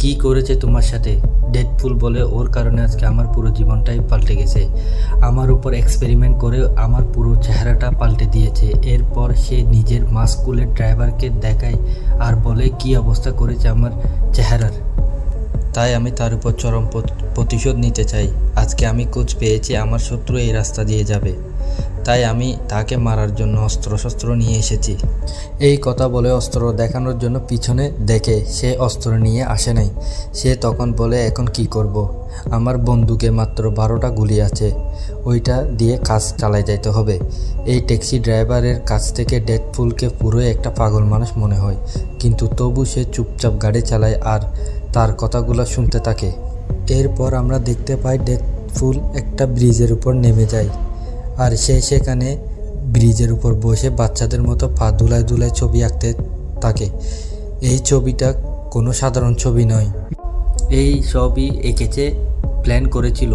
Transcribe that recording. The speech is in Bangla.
কি করেছে তোমার সাথে? ডেডপুল বলে ওর কারণে আজকে আমার পুরো জীবনটাই পাল্টে গেছে। আমার উপর এক্সপেরিমেন্ট করে আমার পুরো চেহারাটা পাল্টে দিয়েছে। এরপর সে নিজের মাস্কুলের ড্রাইভারকে দেখায় আর বলে কি অবস্থা করেছে আমার চেহারার। তাই আমি তার উপর চরম প্রতিশোধ নিতে চাই। আজকে আমি খোঁজ পেয়েছি আমার শত্রু এই রাস্তা দিয়ে যাবে, তাই আমি তাকে মারার জন্য অস্ত্র নিয়ে এসেছি। এই কথা বলে অস্ত্র দেখানোর জন্য পিছনে দেখে সে অস্ত্র নিয়ে আসে নাই। সে তখন বলে এখন কি করব? আমার বন্দুকে মাত্র 12টা গুলি আছে, ওইটা দিয়ে কাজ চালাই যাইতে হবে। এই ট্যাক্সি ড্রাইভারের কাছ থেকে ডেডপুলকে পুরোই একটা পাগল মানুষ মনে হয়, কিন্তু তবু সে চুপচাপ গাড়ি চালায় আর তার কথাগুলো শুনতে থাকে। এরপর আমরা দেখতে পাই ডেডপুল একটা ব্রিজের উপর নেমে যায় আর সে সেখানে ব্রিজের উপর বসে বাচ্চাদের মতো পা দুলায় দুলায় ছবি আঁকতে থাকে। এই ছবিটা কোনো সাধারণ ছবি নয়, এই সবই এঁকেছে, প্ল্যান করেছিল।